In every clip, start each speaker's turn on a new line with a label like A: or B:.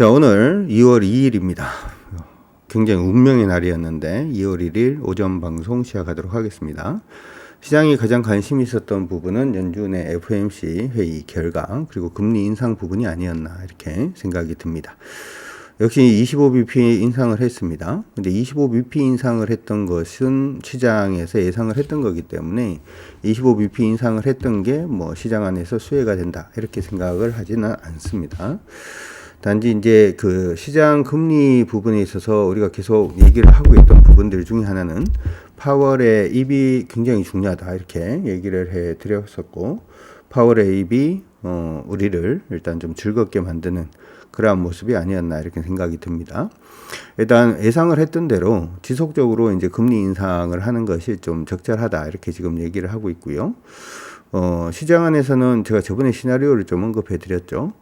A: 자, 오늘 2월 2일입니다. 굉장히 운명의 날이었는데 2월 1일 오전 방송 시작하도록 하겠습니다. 시장이 가장 관심이 있었던 부분은 연준의 FOMC 회의 결과 그리고 금리 인상 부분이 아니었나 이렇게 생각이 듭니다. 역시 25bp 인상을 했습니다. 근데 25bp 인상을 했던 것은 시장에서 예상을 했던 거기 때문에 25bp 인상을 했던 게 뭐 시장 안에서 수혜가 된다 이렇게 생각을 하지는 않습니다. 단지 이제 그 시장 금리 부분에 있어서 우리가 계속 얘기를 하고 있던 부분들 중에 하나는 파월의 입이 굉장히 중요하다 이렇게 얘기를 해 드렸었고, 파월의 입이 우리를 일단 좀 즐겁게 만드는 그러한 모습이 아니었나 이렇게 생각이 듭니다. 일단 예상을 했던 대로 지속적으로 이제 금리 인상을 하는 것이 좀 적절하다 이렇게 지금 얘기를 하고 있고요. 시장 안에서는 제가 저번에 시나리오를 좀 언급해 드렸죠.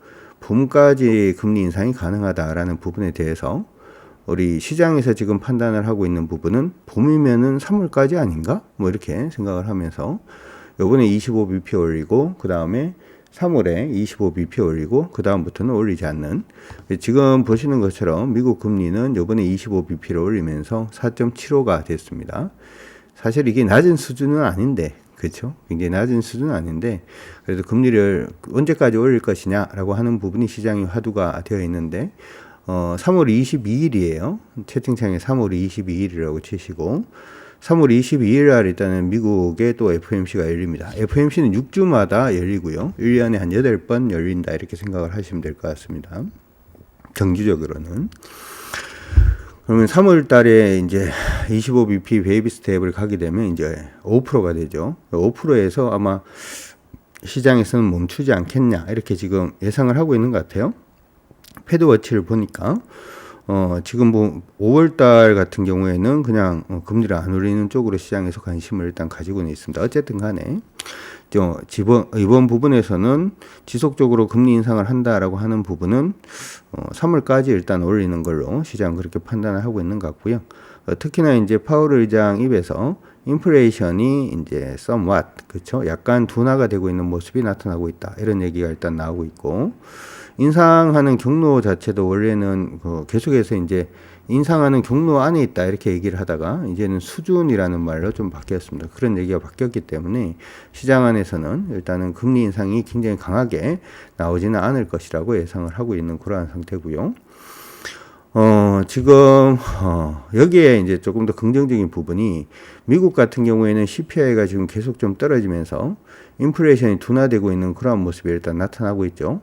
A: 봄까지 금리 인상이 가능하다라는 부분에 대해서 우리 시장에서 지금 판단을 하고 있는 부분은 봄이면은 3월까지 아닌가? 뭐 이렇게 생각을 하면서 요번에 25bp 올리고 그 다음에 3월에 25bp 올리고 그 다음부터는 올리지 않는, 지금 보시는 것처럼 미국 금리는 요번에 25bp를 올리면서 4.75가 됐습니다. 사실 이게 낮은 수준은 아닌데, 그렇죠? 굉장히 낮은 수준은 아닌데 그래도 금리를 언제까지 올릴 것이냐라고 하는 부분이 시장의 화두가 되어 있는데 3월 22일이에요. 채팅창에 3월 22일이라고 치시고 3월 22일 날 일단은 미국에 또 FOMC가 열립니다. FOMC는 6주마다 열리고요. 1년에 한 8번 열린다 이렇게 생각을 하시면 될 것 같습니다. 정기적으로는. 그러면 3월 달에 이제 25bp 베이비 스텝을 가게 되면 이제 5%가 되죠. 5%에서 아마 시장에서는 멈추지 않겠냐 이렇게 지금 예상을 하고 있는 것 같아요. 패드워치를 보니까 지금 뭐 5월 달 같은 경우에는 그냥 금리를 안 올리는 쪽으로 시장에서 관심을 일단 가지고는 있습니다. 어쨌든 간에 이번 부분에서는 지속적으로 금리 인상을 한다라고 하는 부분은 3월까지 일단 올리는 걸로 시장 그렇게 판단을 하고 있는 것 같고요. 특히나 이제 파월 의장 입에서 인플레이션이 이제 somewhat, 그렇죠? 약간 둔화가 되고 있는 모습이 나타나고 있다. 이런 얘기가 일단 나오고 있고, 인상하는 경로 자체도 원래는 계속해서 이제 인상하는 경로 안에 있다 이렇게 얘기를 하다가 이제는 수준이라는 말로 좀 바뀌었습니다. 그런 얘기가 바뀌었기 때문에 시장 안에서는 일단은 금리 인상이 굉장히 강하게 나오지는 않을 것이라고 예상을 하고 있는 그러한 상태고요. 지금 여기에 이제 조금 더 긍정적인 부분이 미국 같은 경우에는 CPI가 지금 계속 좀 떨어지면서 인플레이션이 둔화되고 있는 그러한 모습이 일단 나타나고 있죠.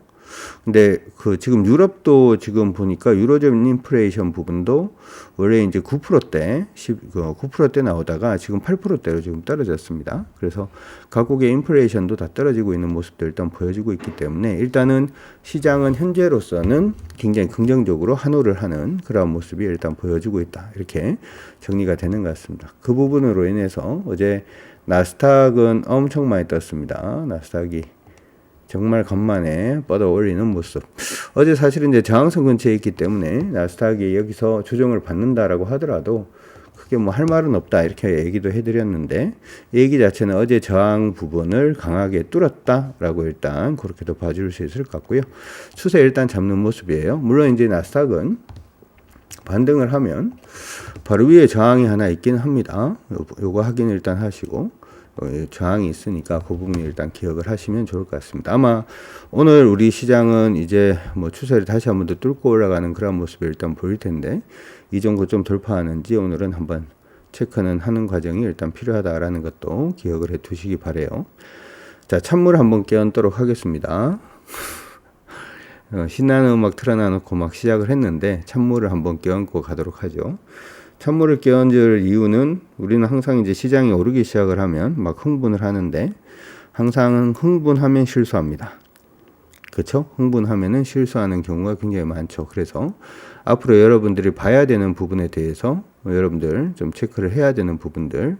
A: 근데 지금 유럽도 지금 보니까 유로존 인플레이션 부분도 원래 이제 9%대 9%대 나오다가 지금 8%대로 지금 떨어졌습니다. 그래서 각국의 인플레이션도 다 떨어지고 있는 모습도 일단 보여지고 있기 때문에 일단은 시장은 현재로서는 굉장히 긍정적으로 환호를 하는 그런 모습이 일단 보여지고 있다. 이렇게 정리가 되는 것 같습니다. 그 부분으로 인해서 어제 나스닥은 엄청 많이 떴습니다. 나스닥이 정말 간만에 뻗어 올리는 모습. 어제 사실은 이제 저항선 근처에 있기 때문에 나스닥이 여기서 조정을 받는다라고 하더라도 크게 뭐 할 말은 없다 이렇게 얘기도 해드렸는데, 이 얘기 자체는 어제 저항 부분을 강하게 뚫었다라고 일단 그렇게도 봐줄 수 있을 것 같고요. 추세 일단 잡는 모습이에요. 물론 이제 나스닥은 반등을 하면 바로 위에 저항이 하나 있긴 합니다. 요거 확인 일단 하시고. 저항이 있으니까 그 부분 일단 기억을 하시면 좋을 것 같습니다. 아마 오늘 우리 시장은 이제 뭐 추세를 다시 한번 더 뚫고 올라가는 그런 모습을 일단 보일 텐데, 이 정도 좀 돌파하는지 오늘은 한번 체크는 하는 과정이 일단 필요하다라는 것도 기억을 해 두시기 바래요. 자, 찬물 한번 껴안도록 하겠습니다. 신나는 음악 틀어놔놓고 막 시작을 했는데 찬물을 한번 껴안고 가도록 하죠. 찬물을 끼얹을 이유는 우리는 항상 이제 시장이 오르기 시작을 하면 막 흥분을 하는데, 항상 흥분하면 실수합니다. 그렇죠? 흥분하면은 실수하는 경우가 굉장히 많죠. 그래서 앞으로 여러분들이 봐야 되는 부분에 대해서 여러분들 좀 체크를 해야 되는 부분들,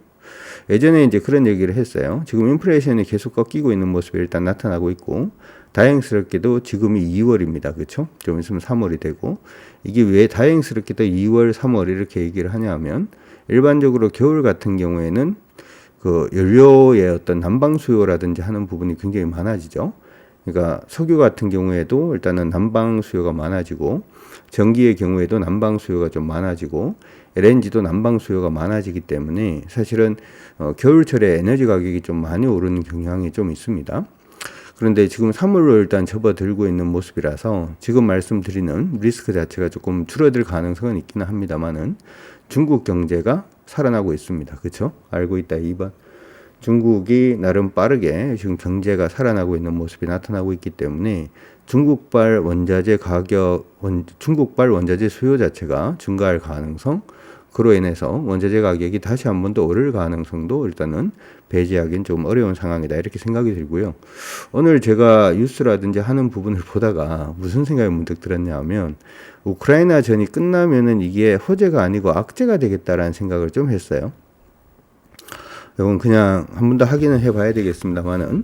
A: 예전에 이제 그런 얘기를 했어요. 지금 인플레이션이 계속 꺾이고 있는 모습이 일단 나타나고 있고, 다행스럽게도 지금이 2월입니다. 그렇죠? 좀 있으면 3월이 되고, 이게 왜 다행스럽게도 2월, 3월 이렇게 얘기를 하냐면, 일반적으로 겨울 같은 경우에는 그 연료의 어떤 난방 수요라든지 하는 부분이 굉장히 많아지죠. 그러니까 석유 같은 경우에도 일단은 난방 수요가 많아지고, 전기의 경우에도 난방 수요가 좀 많아지고, LNG도 난방 수요가 많아지기 때문에 사실은 겨울철에 에너지 가격이 좀 많이 오르는 경향이 좀 있습니다. 그런데 지금 3월로 일단 접어들고 있는 모습이라서 지금 말씀드리는 리스크 자체가 조금 줄어들 가능성은 있기는 합니다만은 중국 경제가 살아나고 있습니다. 그렇죠? 알고 있다 2번. 중국이 나름 빠르게 지금 경제가 살아나고 있는 모습이 나타나고 있기 때문에 중국발 원자재 수요 자체가 증가할 가능성, 그로 인해서 원자재 가격이 다시 한 번 더 오를 가능성도 일단은 배제하기는 좀 어려운 상황이다, 이렇게 생각이 들고요. 오늘 제가 뉴스라든지 하는 부분을 보다가 무슨 생각이 문득 들었냐 하면, 우크라이나 전이 끝나면은 이게 호재가 아니고 악재가 되겠다라는 생각을 좀 했어요. 이건 그냥 한 번 더 확인을 해봐야 되겠습니다만은,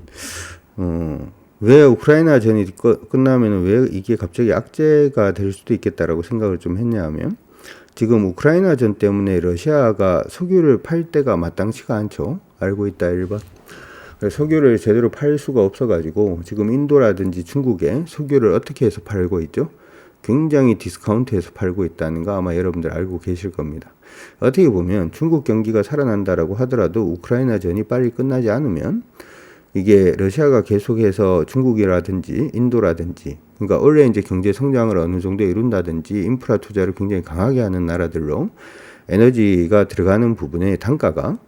A: 왜 우크라이나 전이 끝나면은 왜 이게 갑자기 악재가 될 수도 있겠다라고 생각을 좀 했냐 하면, 지금 우크라이나 전 때문에 러시아가 석유를 팔 때가 마땅치가 않죠. 알고 있다 1번. 석유를 제대로 팔 수가 없어가지고 지금 인도라든지 중국에 석유를 어떻게 해서 팔고 있죠? 굉장히 디스카운트해서 팔고 있다는 거 아마 여러분들 알고 계실 겁니다. 어떻게 보면 중국 경기가 살아난다라고 하더라도 우크라이나 전이 빨리 끝나지 않으면 이게 러시아가 계속해서 중국이라든지 인도라든지, 그러니까 원래 이제 경제 성장을 어느 정도 이룬다든지 인프라 투자를 굉장히 강하게 하는 나라들로 에너지가 들어가는 부분의 단가가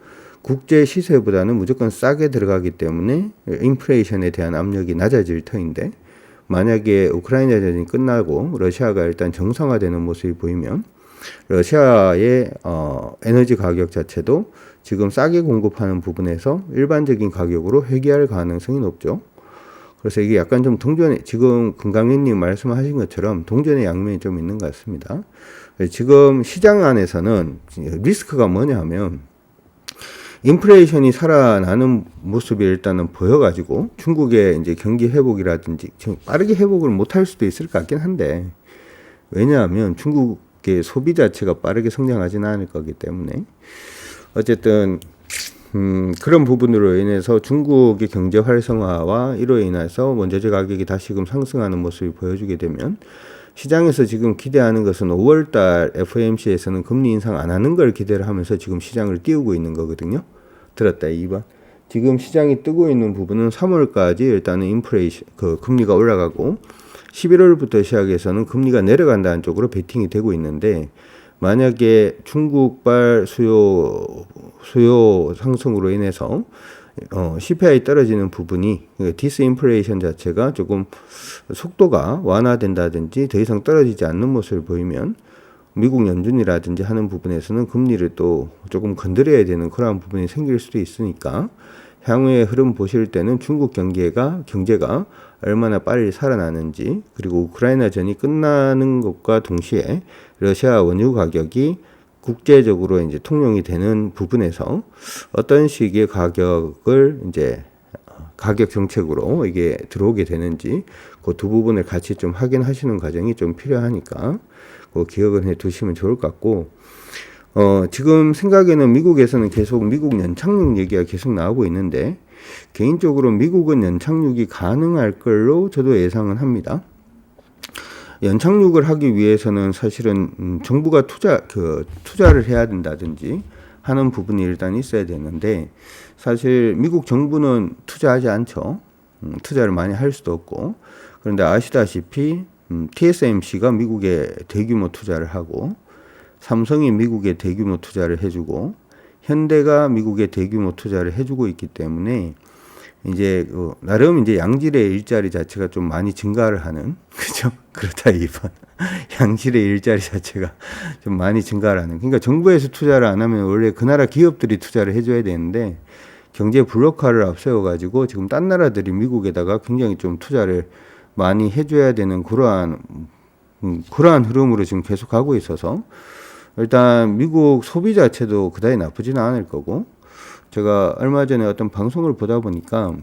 A: 국제 시세보다는 무조건 싸게 들어가기 때문에 인플레이션에 대한 압력이 낮아질 터인데, 만약에 우크라이나전이 끝나고 러시아가 일단 정상화되는 모습이 보이면 러시아의 에너지 가격 자체도 지금 싸게 공급하는 부분에서 일반적인 가격으로 회귀할 가능성이 높죠. 그래서 이게 약간 좀 지금 금강현님 말씀하신 것처럼 동전의 양면이 좀 있는 것 같습니다. 지금 시장 안에서는 리스크가 뭐냐 하면, 인플레이션이 살아나는 모습이 일단은 보여가지고 중국의 이제 경기 회복이라든지 지금 빠르게 회복을 못할 수도 있을 것 같긴 한데, 왜냐하면 중국의 소비 자체가 빠르게 성장하지는 않을 거기 때문에 어쨌든 그런 부분으로 인해서 중국의 경제 활성화와 이로 인해서 원자재 가격이 다시금 상승하는 모습을 보여주게 되면, 시장에서 지금 기대하는 것은 5월달 FOMC에서는 금리 인상 안 하는 걸 기대를 하면서 지금 시장을 띄우고 있는 거거든요. 들었다 2번. 지금 시장이 뜨고 있는 부분은 3월까지 일단은 금리가 올라가고 11월부터 시작해서는 금리가 내려간다는 쪽으로 베팅이 되고 있는데, 만약에 중국발 수요 상승으로 인해서 CPI 떨어지는 부분이, 디스인플레이션 자체가 조금 속도가 완화된다든지 더 이상 떨어지지 않는 모습을 보이면 미국 연준이라든지 하는 부분에서는 금리를 또 조금 건드려야 되는 그런 부분이 생길 수도 있으니까, 향후의 흐름 보실 때는 중국 경제가 얼마나 빨리 살아나는지, 그리고 우크라이나 전이 끝나는 것과 동시에 러시아 원유 가격이 국제적으로 이제 통용이 되는 부분에서 어떤 식의 가격을 이제 가격 정책으로 이게 들어오게 되는지, 그 두 부분을 같이 좀 확인하시는 과정이 좀 필요하니까 기억을 해 두시면 좋을 것 같고, 지금 생각에는 미국에서는 계속 미국 연착륙 얘기가 계속 나오고 있는데, 개인적으로 미국은 연착륙이 가능할 걸로 저도 예상은 합니다. 연착륙을 하기 위해서는 사실은 정부가 투자를 해야 된다든지 하는 부분이 일단 있어야 되는데, 사실 미국 정부는 투자하지 않죠. 투자를 많이 할 수도 없고. 그런데 아시다시피 TSMC가 미국에 대규모 투자를 하고, 삼성이 미국에 대규모 투자를 해주고, 현대가 미국에 대규모 투자를 해주고 있기 때문에 이제 나름 이제 양질의 일자리 자체가 좀 많이 증가를 하는, 그죠? 그렇다 2번. 양질의 일자리 자체가 좀 많이 증가를 하는. 그러니까 정부에서 투자를 안 하면 원래 그 나라 기업들이 투자를 해줘야 되는데, 경제 불협화를 앞세워 가지고 지금 딴 나라들이 미국에다가 굉장히 좀 투자를 많이 해줘야 되는 그러한 흐름으로 지금 계속 가고 있어서, 일단 미국 소비 자체도 그다지 나쁘지는 않을 거고, 제가 얼마 전에 어떤 방송을 보다 보니까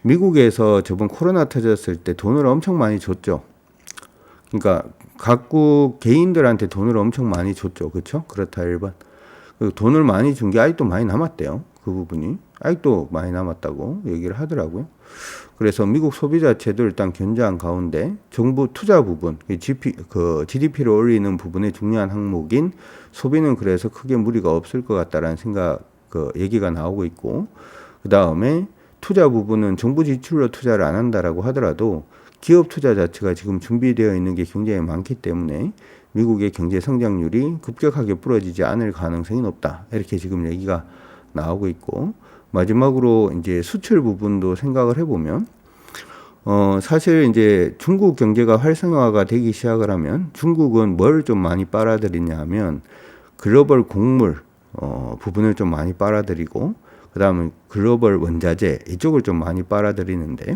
A: 미국에서 저번 코로나 터졌을 때 돈을 엄청 많이 줬죠. 그러니까 각국 개인들한테 돈을 엄청 많이 줬죠. 그렇죠? 그렇다 1번. 돈을 많이 준 게 아직도 많이 남았대요. 그 부분이. 아직도 많이 남았다고 얘기를 하더라고요. 그래서 미국 소비 자체도 일단 견조한 가운데 정부 투자 부분, GDP를 올리는 부분의 중요한 항목인 소비는 그래서 크게 무리가 없을 것 같다라는 생각, 얘기가 나오고 있고, 그 다음에 투자 부분은 정부 지출로 투자를 안 한다라고 하더라도 기업 투자 자체가 지금 준비되어 있는 게 굉장히 많기 때문에 미국의 경제 성장률이 급격하게 부러지지 않을 가능성이 높다. 이렇게 지금 얘기가 나오고 있고, 마지막으로 이제 수출 부분도 생각을 해보면, 사실 이제 중국 경제가 활성화가 되기 시작을 하면 중국은 뭘 좀 많이 빨아들이냐 하면 글로벌 곡물, 부분을 좀 많이 빨아들이고, 그 다음에 글로벌 원자재, 이쪽을 좀 많이 빨아들이는데,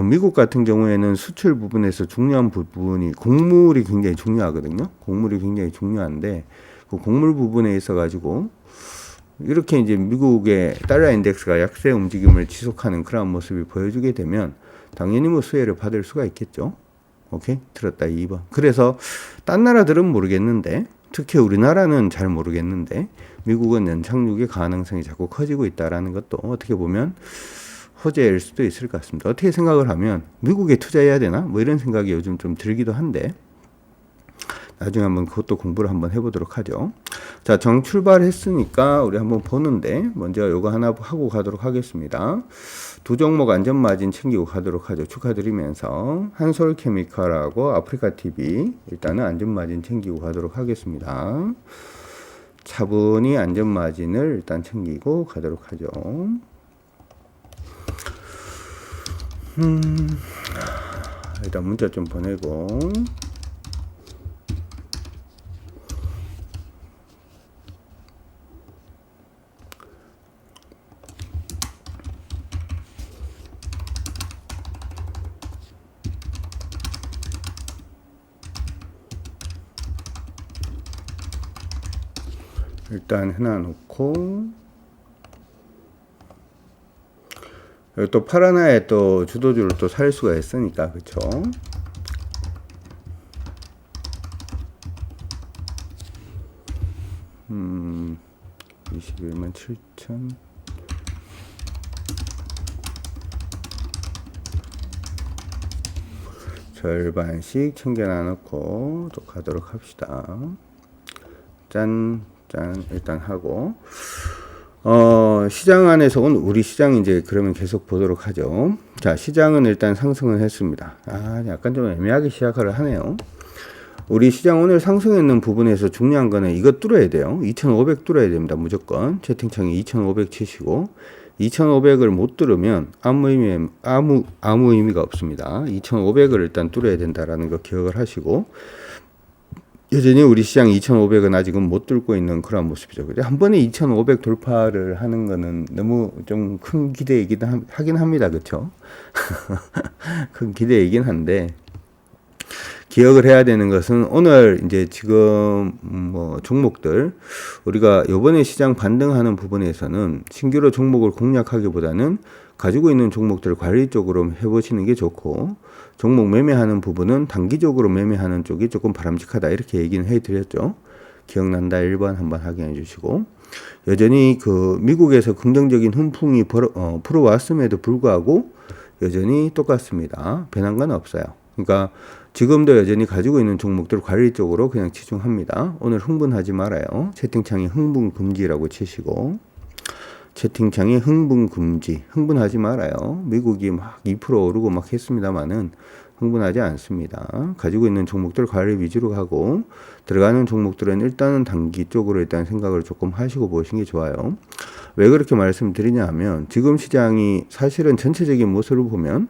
A: 미국 같은 경우에는 수출 부분에서 중요한 부분이 곡물이 굉장히 중요하거든요. 곡물이 굉장히 중요한데, 그 곡물 부분에 있어 가지고 이렇게 이제 미국의 달러 인덱스가 약세 움직임을 지속하는 그런 모습이 보여주게 되면 당연히 뭐 수혜를 받을 수가 있겠죠. 오케이? 들었다 2번. 그래서 딴 나라들은 모르겠는데, 특히 우리나라는 잘 모르겠는데 미국은 연착륙의 가능성이 자꾸 커지고 있다라는 것도 어떻게 보면 호재일 수도 있을 것 같습니다. 어떻게 생각을 하면 미국에 투자해야 되나? 뭐 이런 생각이 요즘 좀 들기도 한데, 나중에 한번 그것도 공부를 한번 해보도록 하죠. 자, 정출발했으니까 우리 한번 보는데, 먼저 요거 하나 하고 가도록 하겠습니다. 두 종목 안전마진 챙기고 가도록 하죠. 축하드리면서 한솔케미칼하고 아프리카TV 일단은 안전마진 챙기고 가도록 하겠습니다. 차분히 안전마진을 일단 챙기고 가도록 하죠. 일단 문자 좀 보내고, 일단 해놔놓고, 여기 또 파라나에 또 주도주를 또 살 수가 있으니까, 그쵸? 음, 21만 7천. 절반씩 챙겨놔놓고 또 가도록 합시다. 짠. 일단 하고, 시장 안에서 우리 시장 이제 그러면 계속 보도록 하죠. 자, 시장은 일단 상승을 했습니다. 약간 좀 애매하게 시작을 하네요. 우리 시장 오늘 상승했는 부분에서 중요한 거는 이거 뚫어야 돼요. 2500 뚫어야 됩니다. 무조건. 채팅창에 2500 치시고, 2500을 못 뚫으면 아무 의미가 없습니다. 2500을 일단 뚫어야 된다라는 거 기억을 하시고, 여전히 우리 시장 2,500은 아직은 못 뚫고 있는 그런 모습이죠. 그죠? 한 번에 2,500 돌파를 하는 거는 너무 좀 큰 기대이긴 하긴 합니다. 그렇죠? 큰 기대이긴 한데, 기억을 해야 되는 것은 오늘 이제 지금 뭐 종목들, 우리가 요번에 시장 반등하는 부분에서는 신규로 종목을 공략하기보다는 가지고 있는 종목들을 관리 쪽으로 해보시는 게 좋고, 종목 매매하는 부분은 단기적으로 매매하는 쪽이 조금 바람직하다, 이렇게 얘기는 해드렸죠. 기억난다 1번 한번 확인해 주시고, 여전히 그 미국에서 긍정적인 훈풍이 불어왔음에도 불구하고 여전히 똑같습니다. 변한 건 없어요. 그러니까 지금도 여전히 가지고 있는 종목들 관리 쪽으로 그냥 치중합니다. 오늘 흥분하지 말아요. 채팅창에 흥분 금지라고 치시고, 채팅창에 흥분 금지, 흥분하지 말아요. 미국이 막 2% 오르고 막 했습니다만은 흥분하지 않습니다. 가지고 있는 종목들 관리 위주로 하고, 들어가는 종목들은 일단은 단기 쪽으로 일단 생각을 조금 하시고 보시는 게 좋아요. 왜 그렇게 말씀드리냐 하면, 지금 시장이 사실은 전체적인 모습을 보면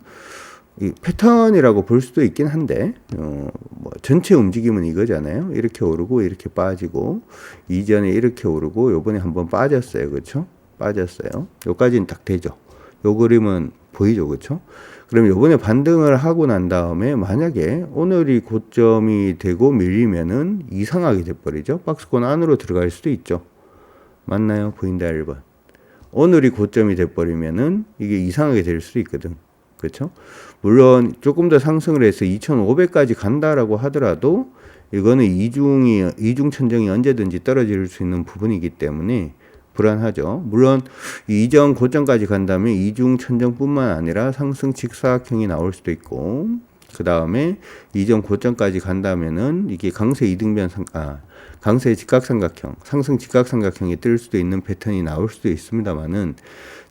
A: 이 패턴이라고 볼 수도 있긴 한데, 뭐 전체 움직임은 이거잖아요. 이렇게 오르고 이렇게 빠지고, 이전에 이렇게 오르고 요번에 한번 빠졌어요. 그렇죠? 빠졌어요. 요까지는 딱 되죠. 요 그림은 보이죠. 그렇죠? 그럼 요번에 반등을 하고 난 다음에 만약에 오늘이 고점이 되고 밀리면은 이상하게 돼버리죠. 박스권 안으로 들어갈 수도 있죠. 맞나요? 보인다 1번. 오늘이 고점이 돼버리면은 이게 이상하게 될 수도 있거든. 그렇죠? 물론 조금 더 상승을 해서 2,500까지 간다라고 하더라도 이거는 이중 천정이 언제든지 떨어질 수 있는 부분이기 때문에 불안하죠. 물론 이전 고점까지 간다면 이중 천정뿐만 아니라 상승 직사각형이 나올 수도 있고, 그 다음에 이전 고점까지 간다면은 이게 강세 직각삼각형, 상승 직각삼각형이 뜰 수도 있는 패턴이 나올 수도 있습니다만은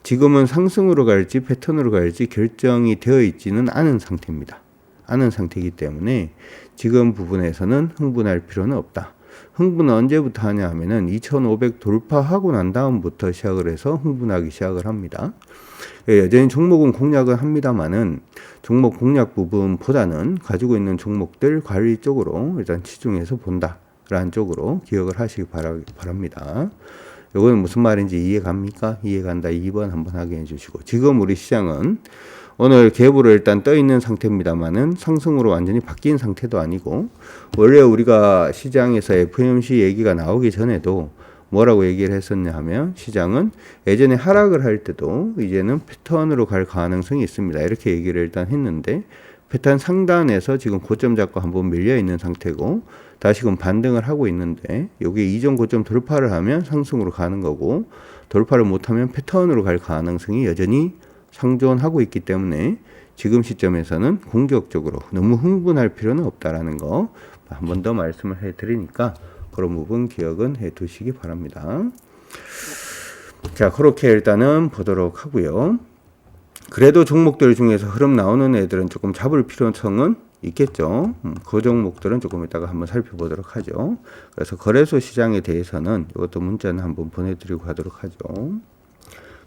A: 지금은 상승으로 갈지 패턴으로 갈지 결정이 되어 있지는 않은 상태입니다. 않은 상태이기 때문에 지금 부분에서는 흥분할 필요는 없다. 흥분은 언제부터 하냐 하면은 2500 돌파하고 난 다음부터 시작을 해서 흥분하기 시작을 합니다. 여전히 종목은 공략을 합니다만은 종목 공략 부분보다는 가지고 있는 종목들 관리 쪽으로 일단 치중해서 본다라는 쪽으로 기억을 하시기 바랍니다. 이거는 무슨 말인지 이해갑니까? 이해간다 2번 한번 확인해 주시고, 지금 우리 시장은 오늘 갭으로 일단 떠 있는 상태입니다만은 상승으로 완전히 바뀐 상태도 아니고, 원래 우리가 시장에서 FOMC 얘기가 나오기 전에도 뭐라고 얘기를 했었냐 하면 시장은 예전에 하락을 할 때도 이제는 패턴으로 갈 가능성이 있습니다. 이렇게 얘기를 일단 했는데, 패턴 상단에서 지금 고점 잡고 한번 밀려 있는 상태고 다시금 반등을 하고 있는데, 여기 이전 고점 돌파를 하면 상승으로 가는 거고, 돌파를 못하면 패턴으로 갈 가능성이 여전히 상존하고 있기 때문에 지금 시점에서는 공격적으로 너무 흥분할 필요는 없다라는 거 한 번 더 말씀을 해드리니까 그런 부분 기억은 해 두시기 바랍니다. 자, 그렇게 일단은 보도록 하고요. 그래도 종목들 중에서 흐름 나오는 애들은 조금 잡을 필요성은 있겠죠. 그 종목들은 조금 이따가 한번 살펴보도록 하죠. 그래서 거래소 시장에 대해서는 이것도 문자는 한번 보내드리고 가도록 하죠.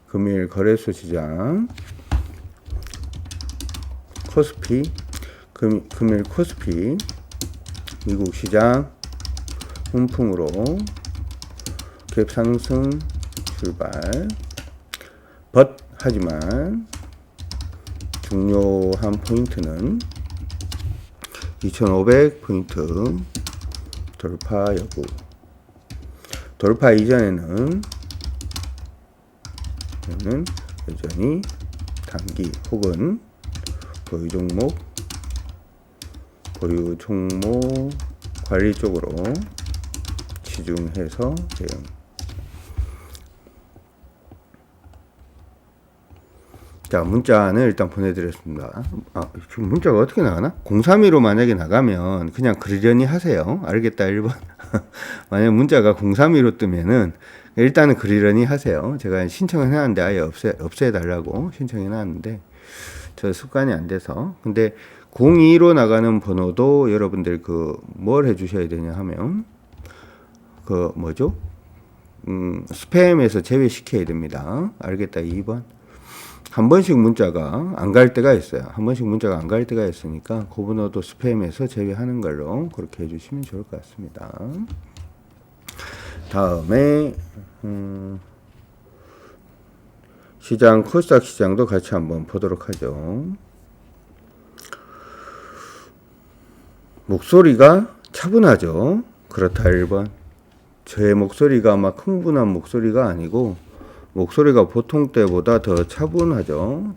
A: 금일 거래소 시장 코스피, 금일 코스피 미국 시장 훈풍으로 갭 상승 출발. 하지만 중요한 포인트는 2500포인트 돌파 여부. 돌파 이전에는 여전히 단기 혹은 보유 종목 관리 쪽으로 치중해서 대응. 자, 문자는 일단 보내드렸습니다. 지금 문자가 어떻게 나가나? 032로 만약에 나가면 그냥 그러려니 하세요. 알겠다 1번. 만약 문자가 032로 뜨면은 일단은 그러려니 하세요. 제가 신청을 해놨는데 아예 없애달라고 신청해놨는데 저 습관이 안 돼서. 근데 02로 나가는 번호도 여러분들 뭘 해주셔야 되냐 하면 스팸에서 제외시켜야 됩니다. 알겠다 2번. 한 번씩 문자가 안 갈 때가 있어요. 한 번씩 문자가 안 갈 때가 있으니까 그 번호도 스팸에서 제외하는 걸로 그렇게 해주시면 좋을 것 같습니다. 다음에 시장 코스닥 시장도 같이 한번 보도록 하죠. 목소리가 차분하죠. 그렇다 1번. 제 목소리가 막 흥분한 목소리가 아니고 목소리가 보통 때보다 더 차분하죠.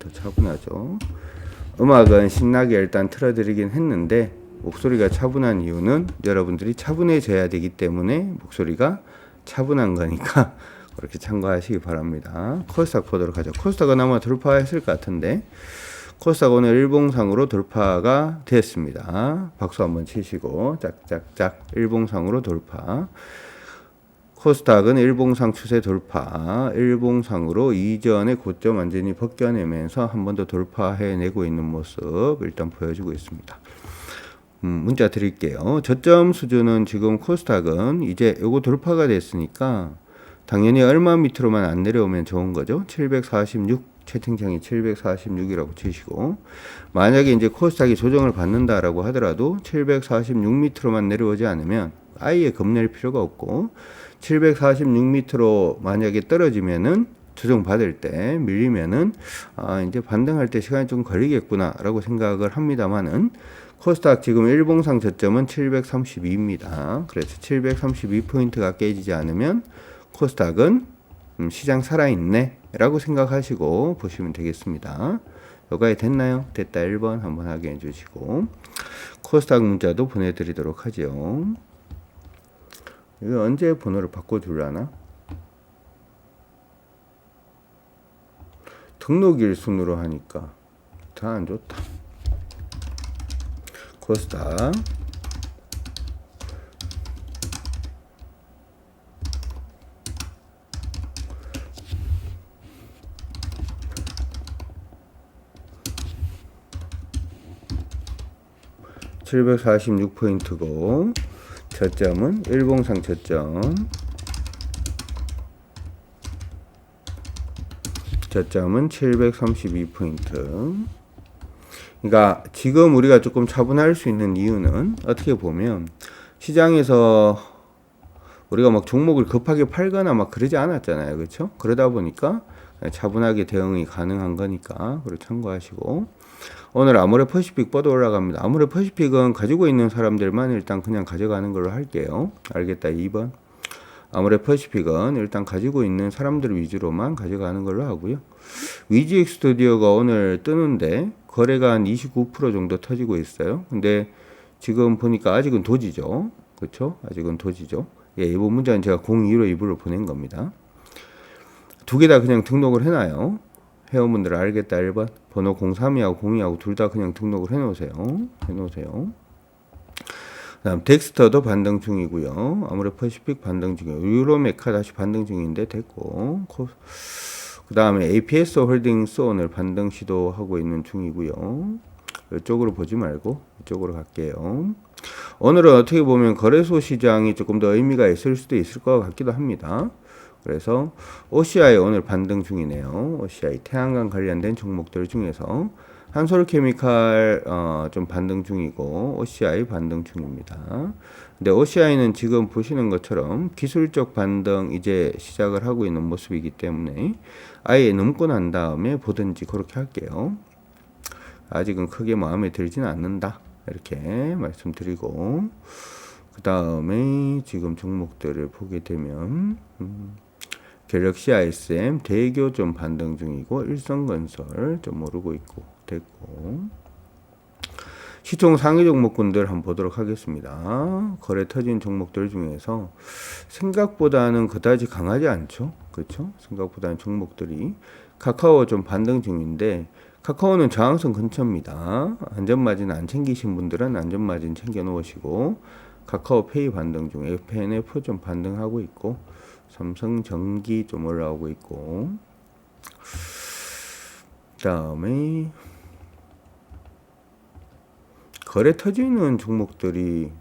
A: 음악은 신나게 일단 틀어드리긴 했는데 목소리가 차분한 이유는 여러분들이 차분해져야 되기 때문에 목소리가 차분한 거니까 그렇게 참고하시기 바랍니다. 코스닥 보도록 하죠. 코스닥은 아마 돌파했을 것 같은데 코스닥 오늘 일봉상으로 돌파가 됐습니다. 박수 한번 치시고 짝짝짝 일봉상으로 돌파. 코스닥은 일봉상 추세 돌파, 일봉상으로 이전의 고점 완전히 벗겨내면서 한 번 더 돌파해내고 있는 모습 일단 보여주고 있습니다. 문자 드릴게요. 저점 수준은 지금 코스닥은 이제 요거 돌파가 됐으니까 당연히 얼마 밑으로만 안 내려오면 좋은 거죠. 746, 채팅창이 746이라고 치시고, 만약에 이제 코스닥이 조정을 받는다라고 하더라도 746 밑으로만 내려오지 않으면 아예 겁낼 필요가 없고, 746 밑으로 만약에 떨어지면은 조정 받을 때 밀리면은 이제 반등할 때 시간이 좀 걸리겠구나라고 생각을 합니다만은 코스닥 지금 일봉상 저점은 732입니다. 그래서 732포인트가 깨지지 않으면 코스닥은 시장 살아있네 라고 생각하시고 보시면 되겠습니다. 여기에 됐나요? 됐다 1번 한번 확인해 주시고, 코스닥 문자도 보내드리도록 하죠. 이거 언제 번호를 바꿔주려나? 등록일 순으로 하니까 다 안 좋다. 코스닥 746포인트고 저점은 일봉상 저점은 732포인트. 그러니까 지금 우리가 조금 차분할 수 있는 이유는 어떻게 보면 시장에서 우리가 막 종목을 급하게 팔거나 막 그러지 않았잖아요. 그렇죠? 그러다 보니까 차분하게 대응이 가능한 거니까 그걸 참고하시고, 오늘 아모레퍼시픽 뻗어 올라갑니다. 아모레퍼시픽은 가지고 있는 사람들만 일단 그냥 가져가는 걸로 할게요. 알겠다. 2번. 아모레퍼시픽은 일단 가지고 있는 사람들 위주로만 가져가는 걸로 하고요. 위지엑 스튜디오가 오늘 뜨는데 거래가 한 29% 정도 터지고 있어요. 근데 지금 보니까 아직은 도지죠. 그렇죠? 아직은 도지죠. 예, 이번 문자는 제가 02로 2부를 보낸 겁니다. 두 개 다 그냥 등록을 해놔요. 회원분들 알겠다 1번. 번호 03이하고 02하고 둘 다 그냥 등록을 해놓으세요. 그다음 덱스터도 반등 중이고요. 아모레퍼시픽 반등 중이에요. 유로메카 다시 반등 중인데 됐고. 그 다음에 APS 홀딩스 오늘 반등 시도하고 있는 중이고요. 이쪽으로 보지 말고 이쪽으로 갈게요. 오늘은 어떻게 보면 거래소 시장이 조금 더 의미가 있을 수도 있을 것 같기도 합니다. 그래서 OCI 오늘 반등 중이네요. OCI 태양광 관련된 종목들 중에서 한솔케미칼 좀 반등 중이고 OCI 반등 중입니다. 근데 OCI는 지금 보시는 것처럼 기술적 반등 이제 시작을 하고 있는 모습이기 때문에 아예 넘고 난 다음에 보든지 그렇게 할게요. 아직은 크게 마음에 들지는 않는다. 이렇게 말씀드리고, 그 다음에 지금 종목들을 보게 되면 갤럭시 ISM 대교 좀 반등 중이고 일성건설 좀 오르고 있고 됐고, 시총 상위 종목군들 한번 보도록 하겠습니다. 거래 터진 종목들 중에서 생각보다는 그다지 강하지 않죠. 그렇죠? 생각보다는 종목들이 카카오 좀 반등 중인데 카카오는 저항선 근처입니다. 안전마진 안 챙기신 분들은 안전마진 챙겨 놓으시고, 카카오페이 반등 중, FNF 좀 반등하고 있고, 삼성전기 좀 올라오고 있고, 그 다음에 거래 터지는 종목들이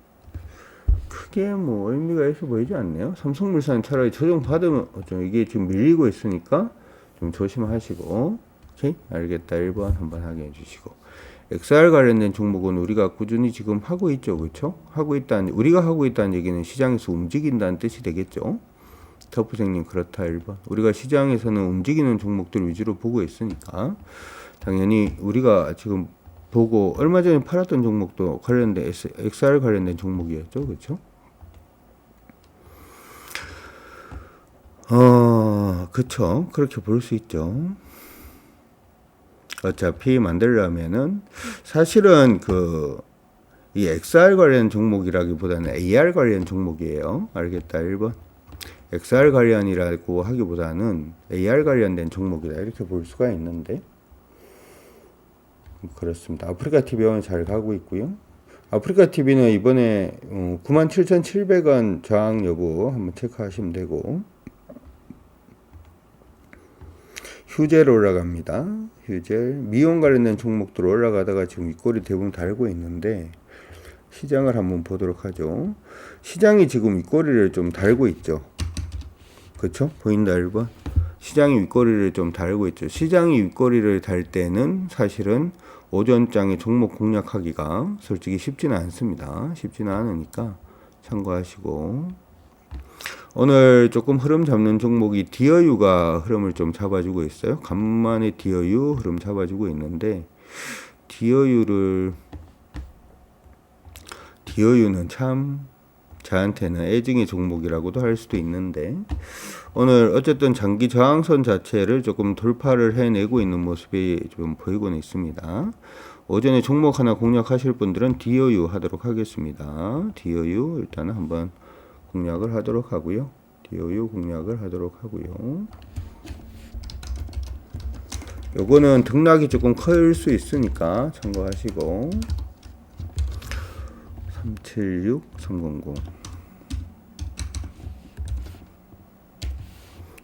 A: 크게 뭐 의미가 있어 보이지 않네요. 삼성물산 차라리 조정 받으면 좀 이게 지금 밀리고 있으니까 좀 조심하시고, 오케이? 알겠다. 1번 한번 확인해 주시고, XR 관련된 종목은 우리가 꾸준히 지금 하고 있죠. 그렇죠? 우리가 하고 있다는 얘기는 시장에서 움직인다는 뜻이 되겠죠. 터프생님 그렇다 1번. 우리가 시장에서는 움직이는 종목들 위주로 보고 있으니까 당연히 우리가 지금 보고 얼마 전에 팔았던 종목도 관련된 XR 관련된 종목이었죠. 그렇죠? 그렇죠. 그렇게 볼 수 있죠. 어차피 만들려면은 사실은 이 XR 관련 종목이라기보다는 AR 관련 종목이에요. 알겠다 1번. XR 관련이라고 하기보다는 AR 관련된 종목이다 이렇게 볼 수가 있는데, 그렇습니다. 아프리카 TV는 잘 가고 있고요. 아프리카 TV는 이번에 97,700원 저항 여부 한번 체크하시면 되고, 휴젤 올라갑니다. 휴젤 미용 관련된 종목들 올라가다가 지금 윗꼬리 대부분 달고 있는데 시장을 한번 보도록 하죠. 시장이 지금 윗꼬리를 좀 달고 있죠. 그렇죠? 보인다 1번. 시장이 윗꼬리를 좀 달고 있죠. 시장이 윗꼬리를 달 때는 사실은 오전장에 종목 공략하기가 솔직히 쉽지는 않습니다. 쉽지는 않으니까 참고하시고, 오늘 조금 흐름 잡는 종목이 디어유가 흐름을 좀 잡아주고 있어요. 간만에 디어유 흐름 잡아주고 있는데, 디어유는 참 저한테는 애증의 종목이라고도 할 수도 있는데, 오늘 어쨌든 장기 저항선 자체를 조금 돌파를 해내고 있는 모습이 좀 보이고는 있습니다. 오전에 종목 하나 공략하실 분들은 디어유 하도록 하겠습니다. 디어유 일단은 한번 공략을 하도록 하고요. 디어유 공략을 하도록 하고요. 요거는 등락이 조금 클 수 있으니까 참고하시고 376 300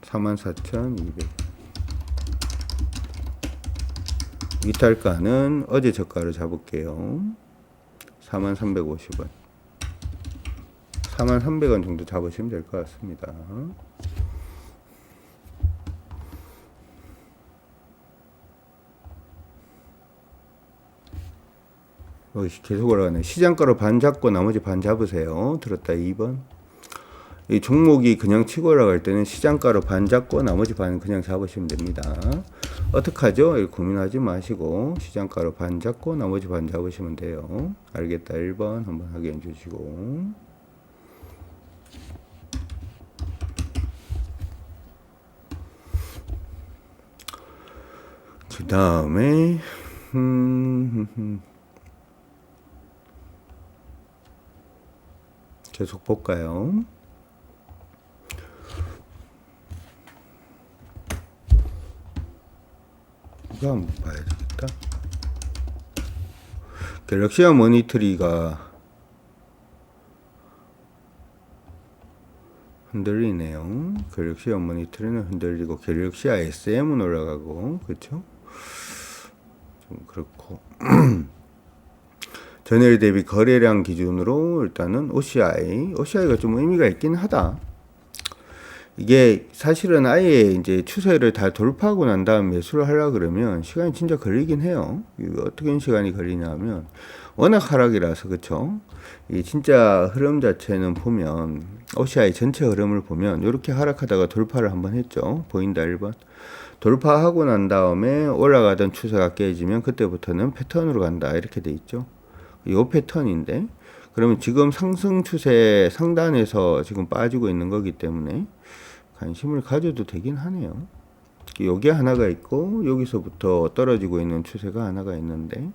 A: 44,200 이탈가는 어제 저가를 잡을게요. 43,350원 43,300원 정도 잡으시면 될 것 같습니다. 계속 올라가네. 시장가로 반 잡고 나머지 반 잡으세요. 들었다 2번. 이 종목이 그냥 치고 올라갈 때는 시장가로 반 잡고 나머지 반 그냥 잡으시면 됩니다. 어떡하죠? 이렇게 고민하지 마시고 시장가로 반 잡고 나머지 반 잡으시면 돼요. 알겠다 1번 한번 확인해 주시고 그 다음에 계속 볼까요? 이거 한번 봐야 되겠다. 갤럭시아 모니터리가 흔들리네요. 갤럭시아 모니터리는 흔들리고 갤럭시아 SM은 올라가고 그렇죠? 좀 그렇고 전일 대비 거래량 기준으로 일단은 OCI가 좀 의미가 있긴 하다. 이게 사실은 아예 이제 추세를 다 돌파하고 난 다음 매수를 하려 그러면 시간이 진짜 걸리긴 해요. 이거 어떻게 시간이 걸리냐면 워낙 하락이라서 그쵸? 이 진짜 흐름 자체는 보면 OCI 전체 흐름을 보면 이렇게 하락하다가 돌파를 한번 했죠. 보인다 1번. 돌파하고 난 다음에 올라가던 추세가 깨지면 그때부터는 패턴으로 간다 이렇게 돼 있죠. 요 패턴인데 그러면 지금 상승 추세 상단에서 지금 빠지고 있는 거기 때문에 관심을 가져도 되긴 하네요. 여기 하나가 있고 여기서부터 떨어지고 있는 추세가 하나가 있는데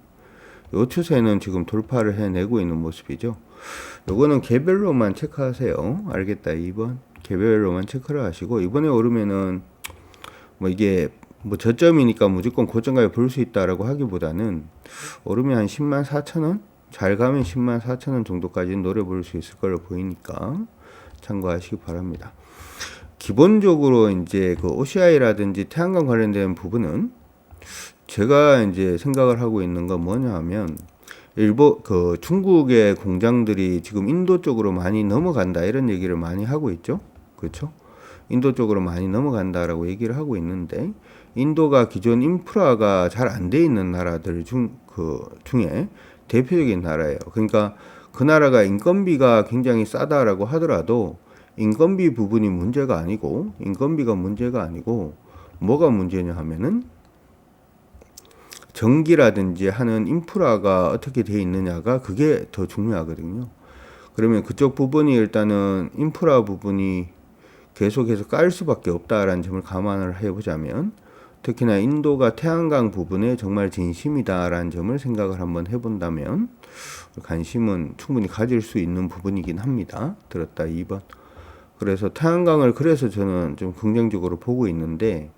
A: 요 추세는 지금 돌파를 해내고 있는 모습이죠. 요거는 개별로만 체크하세요. 알겠다 2번. 개별로만 체크를 하시고 이번에 오르면은 뭐 이게 뭐 저점이니까 무조건 고점가에 볼 수 있다라고 하기보다는 오르면 한 104,000원? 잘 가면 104,000원 정도까지는 노려볼 수 있을 걸로 보이니까 참고하시기 바랍니다. 기본적으로 이제 그 OCI라든지 태양광 관련된 부분은 제가 이제 생각을 하고 있는 건 뭐냐 하면 그 중국의 공장들이 지금 인도 쪽으로 많이 넘어간다 이런 얘기를 많이 하고 있죠. 그렇죠? 인도 쪽으로 많이 넘어간다라고 얘기를 하고 있는데 인도가 기존 인프라가 잘 안 돼 있는 나라들 중에 대표적인 나라예요. 그러니까 그 나라가 인건비가 굉장히 싸다라고 하더라도 인건비 부분이 문제가 아니고 인건비가 문제가 아니고 뭐가 문제냐 하면은 전기라든지 하는 인프라가 어떻게 돼 있느냐가 그게 더 중요하거든요. 그러면 그쪽 부분이 일단은 인프라 부분이 계속해서 깔 수밖에 없다라는 점을 감안을 해보자면 특히나 인도가 태양광 부분에 정말 진심이다라는 점을 생각을 한번 해본다면 관심은 충분히 가질 수 있는 부분이긴 합니다. 들었다 2번. 그래서 태양광을 그래서 저는 좀 긍정적으로 보고 있는데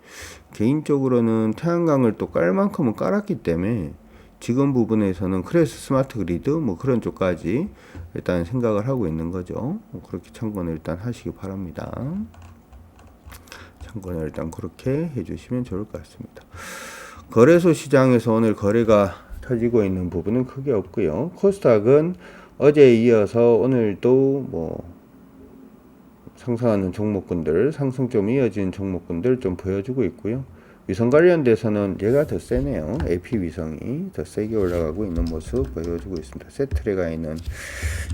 A: 개인적으로는 태양광을 또 깔 만큼은 깔았기 때문에 지금 부분에서는 그래서 스마트 그리드 뭐 그런 쪽까지 일단 생각을 하고 있는 거죠. 그렇게 참고는 일단 하시기 바랍니다. 참고는 일단 그렇게 해주시면 좋을 것 같습니다. 거래소 시장에서 오늘 거래가 터지고 있는 부분은 크게 없고요. 코스닥은 어제에 이어서 오늘도 뭐 상승하는 종목군들, 상승 좀 이어진 종목군들 좀 보여주고 있고요. 위성 관련돼서는 얘가 더 세네요. AP 위성이 더 세게 올라가고 있는 모습 보여주고 있습니다.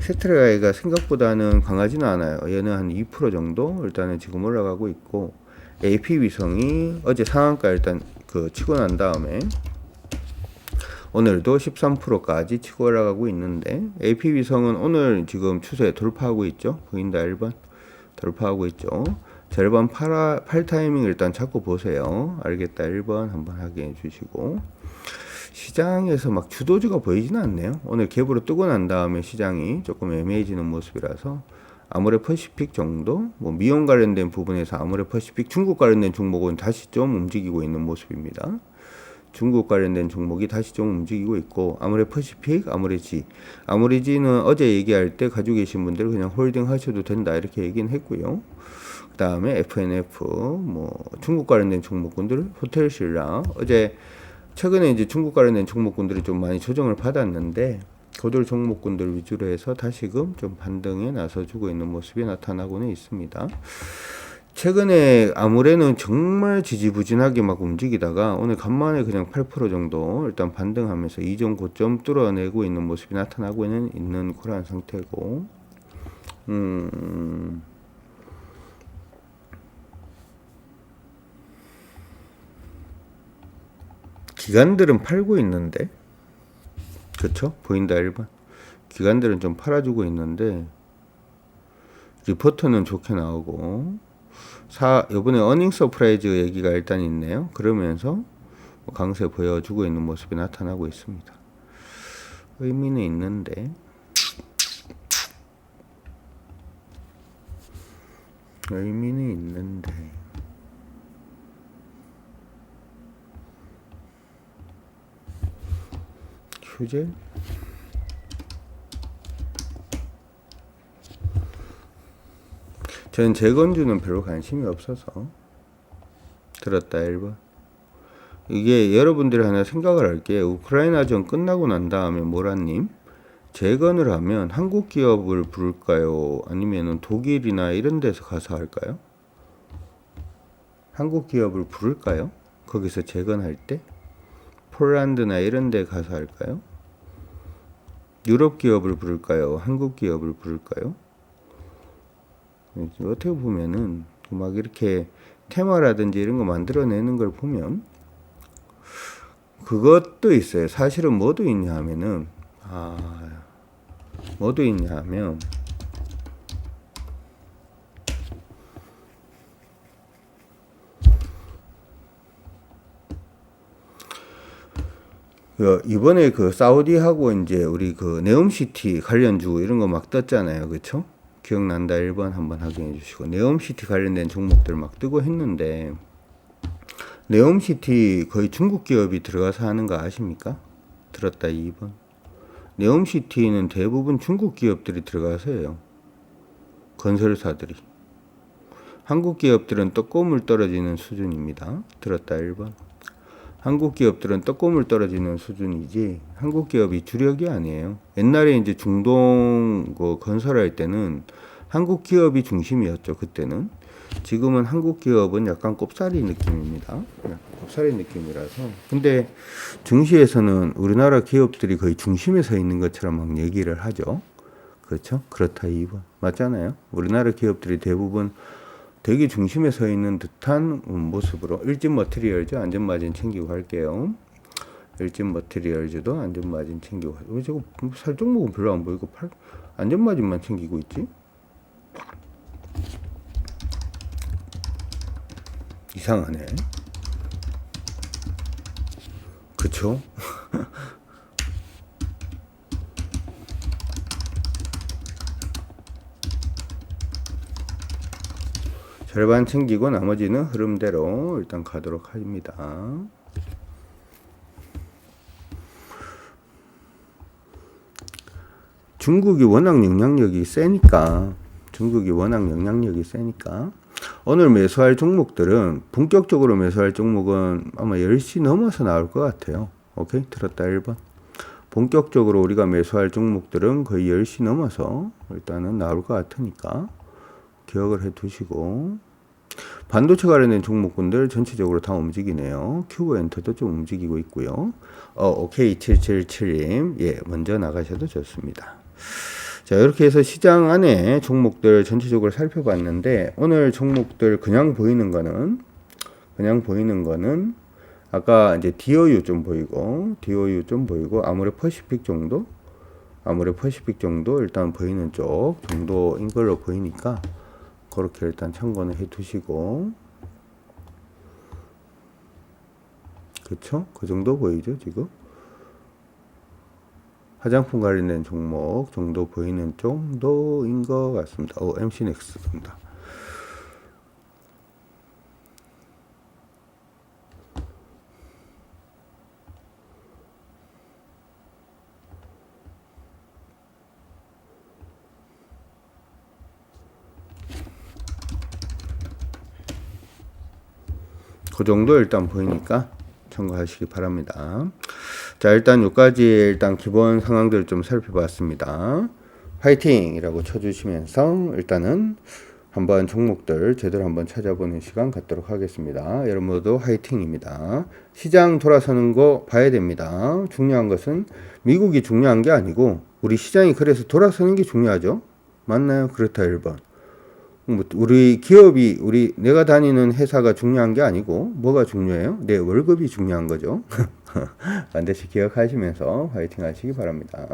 A: 세트레가이가 생각보다는 강하지는 않아요. 얘는 한 2% 정도 일단은 지금 올라가고 있고 AP 위성이 어제 상한가 일단 치고 난 다음에 오늘도 13%까지 치고 올라가고 있는데 AP 위성은 오늘 지금 추세 돌파하고 있죠. 보인다 1번. 돌파하고 있죠. 절반 팔 타이밍 일단 잡고 보세요. 알겠다 1번 한번 확인해 주시고 시장에서 막 주도주가 보이지는 않네요. 오늘 갭으로 뜨고 난 다음에 시장이 조금 애매해지는 모습이라서 아모레퍼시픽 정도 뭐 미용 관련된 부분에서 아모레퍼시픽 중국 관련된 종목은 다시 좀 움직이고 있는 모습입니다. 중국 관련된 종목이 다시 좀 움직이고 있고, 아모레퍼시픽, 아모레지는 어제 얘기할 때 가지고 계신 분들 그냥 홀딩 하셔도 된다 이렇게 얘기는 했고요. 그 다음에 FNF, 뭐 중국 관련된 종목군들, 호텔신라, 어제 최근에 이제 중국 관련된 종목군들이 좀 많이 조정을 받았는데 고들 종목군들 위주로 해서 다시금 좀 반등에 나서주고 있는 모습이 나타나고는 있습니다. 최근에 아무래는 정말 지지부진하게 막 움직이다가 오늘 간만에 그냥 8% 정도 일단 반등하면서 이전 고점 뚫어내고 있는 모습이 나타나고는 있는 그런 상태고, 기관들은 팔고 있는데, 그쵸? 보인다 1번. 기관들은 좀 팔아주고 있는데 리포트는 좋게 나오고, 요번에 어닝 서프라이즈 얘기가 일단 있네요. 그러면서 강세 보여주고 있는 모습이 나타나고 있습니다. 의미는 있는데, 휴재? 저는 재건주는 별로 관심이 없어서 들었다 1번. 이게 여러분들이 하나 생각을 할게. 우크라이나전 끝나고 난 다음에 모라님, 재건을 하면 한국 기업을 부를까요? 아니면 독일이나 이런 데서 가서 할까요? 한국 기업을 부를까요? 거기서 재건할 때? 폴란드나 이런 데 가서 할까요? 유럽 기업을 부를까요? 한국 기업을 부를까요? 어떻게 보면은 막 이렇게 테마라든지 이런 거 만들어내는 걸 보면 그것도 있어요. 사실은 뭐도 있냐 하면은, 뭐도 있냐 하면, 이번에 그 사우디하고 이제 우리 그 네옴시티 관련주 이런 거 막 떴잖아요. 그쵸? 기억난다 1번 한번 확인해 주시고, 네옴시티 관련된 종목들 막 뜨고 했는데, 네옴시티 거의 중국 기업이 들어가서 하는 거 아십니까? 들었다 2번. 네옴시티는 대부분 중국 기업들이 들어가서 해요. 건설사들이. 한국 기업들은 떡고물 떨어지는 수준입니다. 들었다 1번. 한국 기업들은 떡고물 떨어지는 수준이지 한국 기업이 주력이 아니에요. 옛날에 이제 중동 건설할 때는 한국 기업이 중심이었죠. 그때는. 지금은 한국 기업은 약간 꼽사리 느낌입니다. 꼽사리 느낌이라서. 근데 증시에서는 우리나라 기업들이 거의 중심에 서 있는 것처럼 막 얘기를 하죠. 그렇죠? 그렇다 2번. 맞잖아요. 우리나라 기업들이 대부분 되게 중심에 서 있는 듯한 모습으로. 일진머티리얼즈 안전마진 챙기고 갈게요. 일진머티리얼즈도 안전마진 챙기고. 왜 저거 살 종목은 별로 안 보이고 안전마진만 챙기고 있지? 이상하네. 그쵸? 절반 챙기고 나머지는 흐름대로 일단 가도록 합니다. 중국이 워낙 영향력이 세니까 오늘 매수할 종목들은, 본격적으로 매수할 종목은 아마 10시 넘어서 나올 것 같아요. 오케이? 들었다 1번. 본격적으로 우리가 매수할 종목들은 거의 10시 넘어서 일단은 나올 것 같으니까 기억을 해 두시고, 반도체 관련된 종목군들 전체적으로 다 움직이네요. 큐브엔터도 좀 움직이고 있고요. 오케이 777님, 예, 먼저 나가셔도 좋습니다. 자, 이렇게 해서 시장 안에 종목들 전체적으로 살펴봤는데, 오늘 종목들 그냥 보이는 거는 아까 이제 DOU 좀 보이고 아모레퍼시픽 정도 일단 보이는 쪽 정도인 걸로 보이니까 그렇게 일단 참고는 해 두시고, 그쵸? 그 정도 보이죠, 지금? 화장품 관련된 종목 정도 보이는 정도인 것 같습니다. MC넥스입니다. 그 정도 일단 보이니까 참고하시기 바랍니다. 자, 일단 여기까지 일단 기본 상황들을 좀 살펴봤습니다. 화이팅이라고 쳐주시면서 일단은 한번 종목들 제대로 한번 찾아보는 시간 갖도록 하겠습니다. 여러분 모두 화이팅입니다. 시장 돌아서는 거 봐야 됩니다. 중요한 것은 미국이 중요한 게 아니고 우리 시장이 그래서 돌아서는 게 중요하죠. 맞나요? 그렇다 1번. 우리 기업이 내가 다니는 회사가 중요한 게 아니고 뭐가 중요해요? 내 월급이 중요한 거죠. 반드시 기억하시면서 화이팅 하시기 바랍니다.